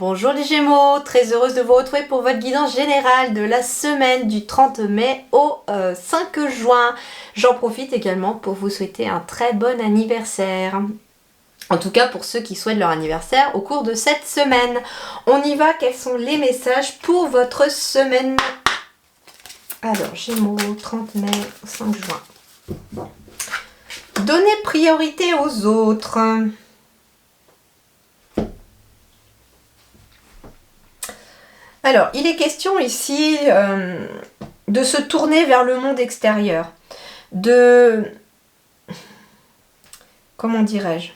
Bonjour les Gémeaux, très heureuse de vous retrouver pour votre guidance générale de la semaine du 30 mai au 5 juin. J'en profite également pour vous souhaiter un très bon anniversaire. En tout cas pour ceux qui souhaitent leur anniversaire au cours de cette semaine. On y va, quels sont les messages pour votre semaine? Alors Gémeaux, 30 mai, 5 juin. Donnez priorité aux autres. Alors, il est question ici de se tourner vers le monde extérieur. Comment dirais-je?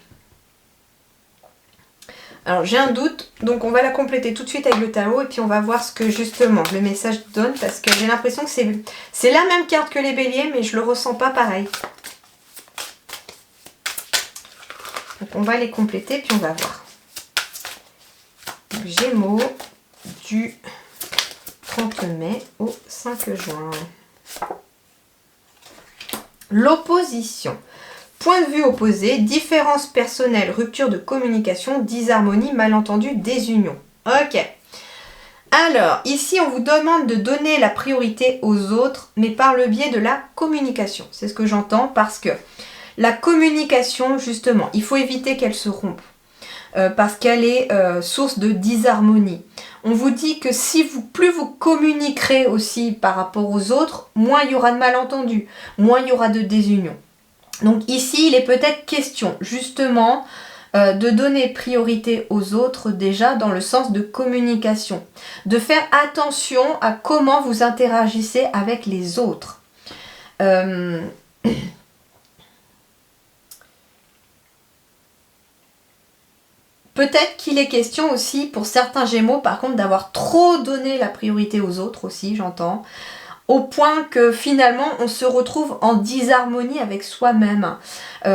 Alors, j'ai un doute, donc on va la compléter tout de suite avec le tarot et puis on va voir ce que justement le message donne parce que j'ai l'impression que c'est la même carte que les béliers, mais je le ressens pas pareil. Donc, on va les compléter puis on va voir. Gémeaux du 30 mai au 5 juin. L'opposition. Point de vue opposé, différence personnelle, rupture de communication, disharmonie, malentendu, désunion. Ok. Alors, ici, on vous demande de donner la priorité aux autres, mais par le biais de la communication. C'est ce que j'entends parce que la communication, justement, il faut éviter qu'elle se rompe. Parce qu'elle est source de disharmonie. On vous dit que plus vous communiquerez aussi par rapport aux autres, moins il y aura de malentendus, moins il y aura de désunion. Donc ici, il est peut-être question justement de donner priorité aux autres déjà dans le sens de communication. De faire attention à comment vous interagissez avec les autres. Peut-être qu'il est question aussi pour certains Gémeaux par contre d'avoir trop donné la priorité aux autres aussi, j'entends, au point que finalement on se retrouve en disharmonie avec soi-même. On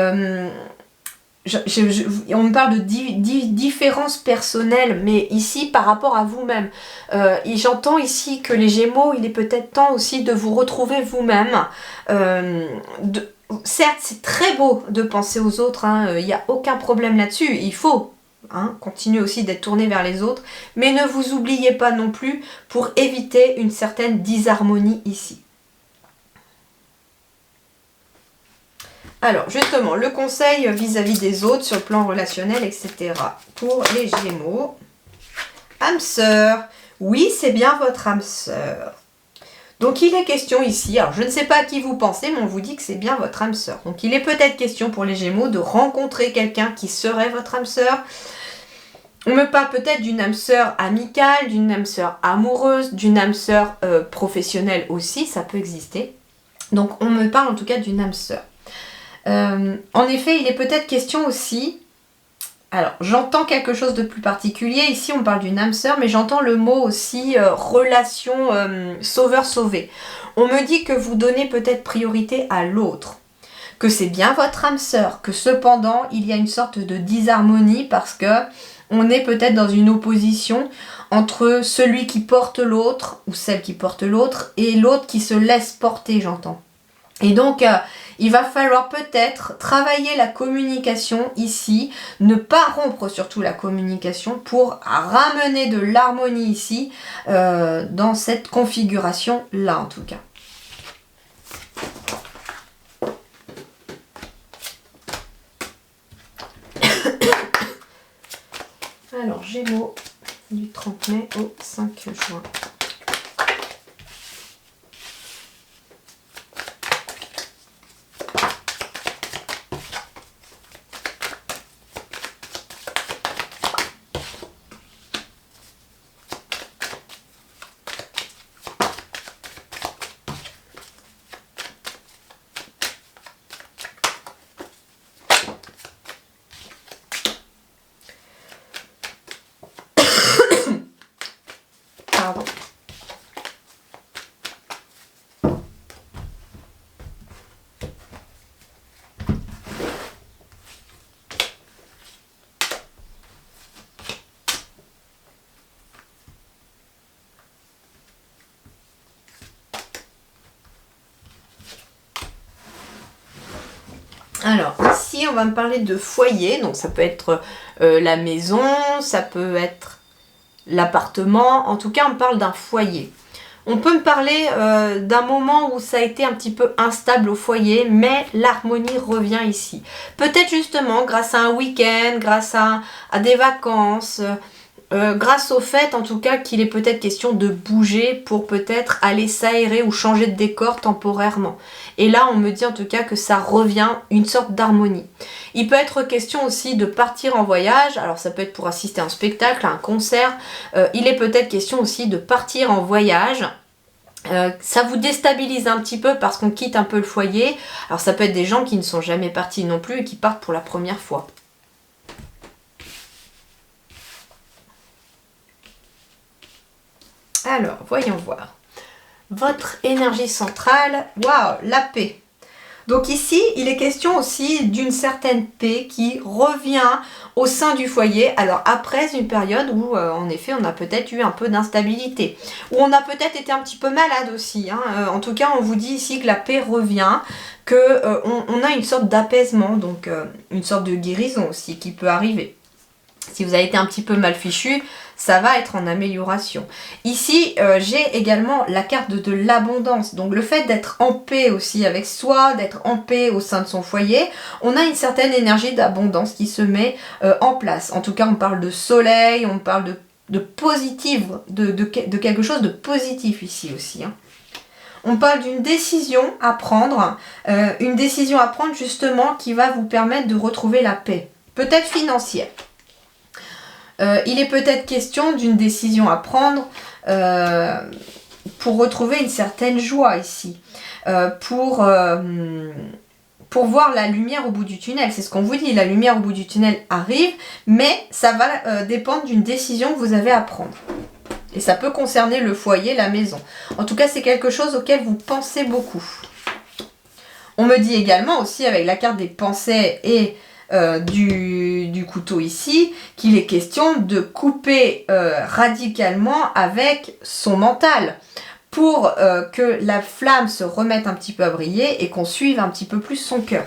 me parle de différences personnelles, mais ici par rapport à vous-même. J'entends ici que les Gémeaux, il est peut-être temps aussi de vous retrouver vous-même. Certes, c'est très beau de penser aux autres, il n'y a aucun problème là-dessus, il faut continuez aussi d'être tourné vers les autres, mais ne vous oubliez pas non plus pour éviter une certaine disharmonie ici. Alors justement, le conseil vis-à-vis des autres sur le plan relationnel, etc. Pour les Gémeaux. Âme sœur, oui c'est bien votre âme sœur. Donc il est question ici, alors je ne sais pas à qui vous pensez, mais on vous dit que c'est bien votre âme sœur. Donc il est peut-être question pour les Gémeaux de rencontrer quelqu'un qui serait votre âme sœur. On me parle peut-être d'une âme sœur amicale, d'une âme sœur amoureuse, d'une âme sœur professionnelle aussi, ça peut exister. Donc on me parle en tout cas d'une âme sœur. En effet, il est peut-être question aussi, alors j'entends quelque chose de plus particulier, ici on parle d'une âme sœur, mais j'entends le mot aussi relation sauveur-sauvé. On me dit que vous donnez peut-être priorité à l'autre, que c'est bien votre âme sœur, que cependant il y a une sorte de disharmonie parce que on est peut-être dans une opposition entre celui qui porte l'autre, ou celle qui porte l'autre, et l'autre qui se laisse porter, j'entends. Et donc, il va falloir peut-être travailler la communication ici, ne pas rompre surtout la communication pour ramener de l'harmonie ici, dans cette configuration-là en tout cas. Alors, Gémeaux, du 30 mai au 5 juin. Pardon. Alors, ici, on va me parler de foyer. Donc, ça peut être la maison, ça peut être l'appartement. En tout cas, on parle d'un foyer. On peut me parler d'un moment où ça a été un petit peu instable au foyer, mais l'harmonie revient ici. Peut-être justement grâce à un week-end, grâce à des vacances, grâce au fait en tout cas qu'il est peut-être question de bouger pour peut-être aller s'aérer ou changer de décor temporairement. Et là on me dit en tout cas que ça revient une sorte d'harmonie. Il peut être question aussi de partir en voyage, alors ça peut être pour assister à un spectacle, à un concert, il est peut-être question aussi de partir en voyage. Ça vous déstabilise un petit peu parce qu'on quitte un peu le foyer. Alors ça peut être des gens qui ne sont jamais partis non plus et qui partent pour la première fois. Alors, voyons voir. Votre énergie centrale, waouh, la paix. Donc ici, il est question aussi d'une certaine paix qui revient au sein du foyer. Alors après une période où, en effet, on a peut-être eu un peu d'instabilité. Où on a peut-être été un petit peu malade aussi. En tout cas, on vous dit ici que la paix revient, qu'on a une sorte d'apaisement, donc une sorte de guérison aussi qui peut arriver. Si vous avez été un petit peu mal fichu, ça va être en amélioration. Ici, j'ai également la carte de l'abondance. Donc le fait d'être en paix aussi avec soi, d'être en paix au sein de son foyer, on a une certaine énergie d'abondance qui se met en place. En tout cas, on parle de soleil, on parle de positif, de quelque chose de positif ici aussi. On parle d'une décision à prendre, une décision à prendre justement qui va vous permettre de retrouver la paix, peut-être financière. Il est peut-être question d'une décision à prendre pour retrouver une certaine joie ici, pour voir la lumière au bout du tunnel. C'est ce qu'on vous dit, la lumière au bout du tunnel arrive, mais ça va dépendre d'une décision que vous avez à prendre. Et ça peut concerner le foyer, la maison. En tout cas, c'est quelque chose auquel vous pensez beaucoup. On me dit également aussi avec la carte des pensées et du couteau ici, qu'il est question de couper radicalement avec son mental pour que la flamme se remette un petit peu à briller et qu'on suive un petit peu plus son cœur.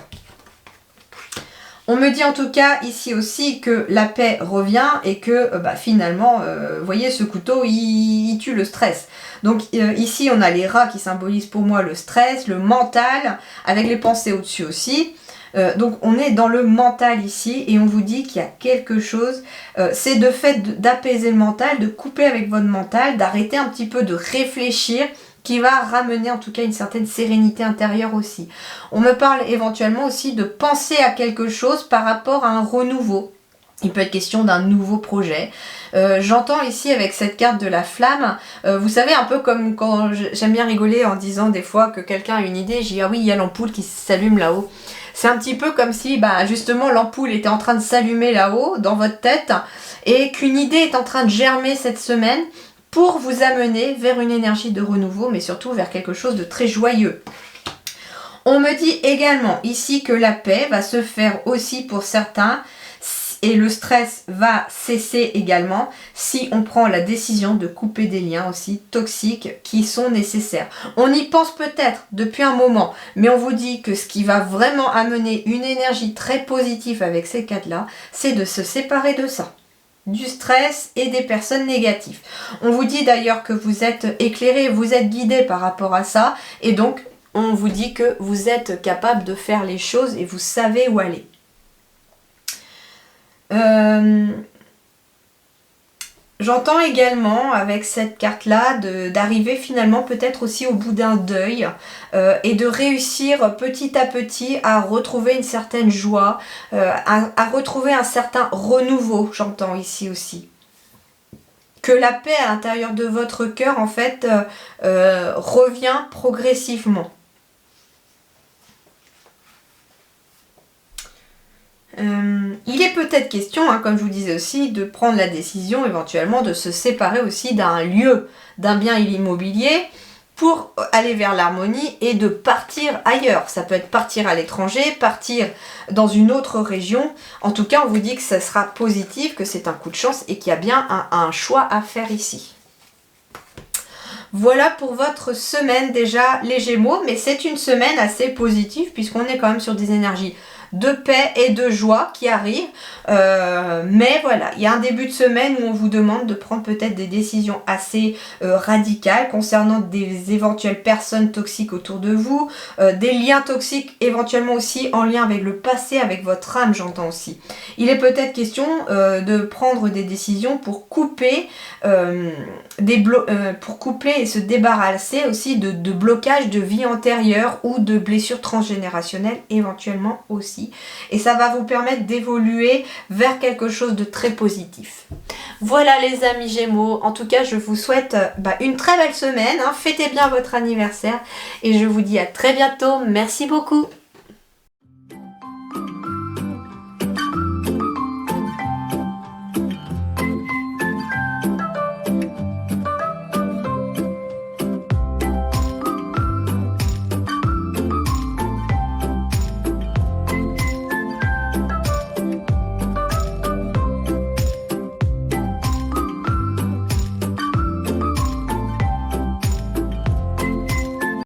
On me dit en tout cas ici aussi que la paix revient et que finalement, vous voyez, ce couteau, il tue le stress. Donc ici, on a les rats qui symbolisent pour moi le stress, le mental, avec les pensées au-dessus aussi. Donc on est dans le mental ici et on vous dit qu'il y a quelque chose, c'est de fait d'apaiser le mental, de couper avec votre mental, d'arrêter un petit peu de réfléchir, qui va ramener en tout cas une certaine sérénité intérieure aussi. On me parle éventuellement aussi de penser à quelque chose par rapport à un renouveau. Il peut être question d'un nouveau projet. J'entends ici avec cette carte de la flamme, vous savez un peu comme quand j'aime bien rigoler en disant des fois que quelqu'un a une idée, j'ai dit ah oui il y a l'ampoule qui s'allume là-haut. C'est un petit peu comme si justement l'ampoule était en train de s'allumer là-haut dans votre tête et qu'une idée est en train de germer cette semaine pour vous amener vers une énergie de renouveau mais surtout vers quelque chose de très joyeux. On me dit également ici que la paix va se faire aussi pour certains et le stress va cesser également si on prend la décision de couper des liens aussi toxiques qui sont nécessaires. On y pense peut-être depuis un moment, mais on vous dit que ce qui va vraiment amener une énergie très positive avec ces quatre-là, c'est de se séparer de ça, du stress et des personnes négatives. On vous dit d'ailleurs que vous êtes éclairé, vous êtes guidé par rapport à ça, et donc on vous dit que vous êtes capable de faire les choses et vous savez où aller. J'entends également avec cette carte-là d'arriver finalement peut-être aussi au bout d'un deuil et de réussir petit à petit à retrouver une certaine joie, à retrouver un certain renouveau, j'entends ici aussi. Que la paix à l'intérieur de votre cœur en fait revient progressivement. Il est peut-être question, comme je vous disais aussi, de prendre la décision éventuellement de se séparer aussi d'un lieu, d'un bien immobilier pour aller vers l'harmonie et de partir ailleurs. Ça peut être partir à l'étranger, partir dans une autre région. En tout cas, on vous dit que ça sera positif, que c'est un coup de chance et qu'il y a bien un choix à faire ici. Voilà pour votre semaine déjà les Gémeaux, mais c'est une semaine assez positive puisqu'on est quand même sur des énergies de paix et de joie qui arrive. Mais voilà, il y a un début de semaine où on vous demande de prendre peut-être des décisions assez radicales concernant des éventuelles personnes toxiques autour de vous, des liens toxiques éventuellement aussi en lien avec le passé, avec votre âme, j'entends aussi. Il est peut-être question de prendre des décisions pour couper, pour coupler et se débarrasser aussi de blocages de vie antérieure ou de blessures transgénérationnelles éventuellement aussi. Et ça va vous permettre d'évoluer vers quelque chose de très positif. Voilà les amis Gémeaux, en tout cas je vous souhaite une très belle semaine, hein. Fêtez bien votre anniversaire et je vous dis à très bientôt, merci beaucoup.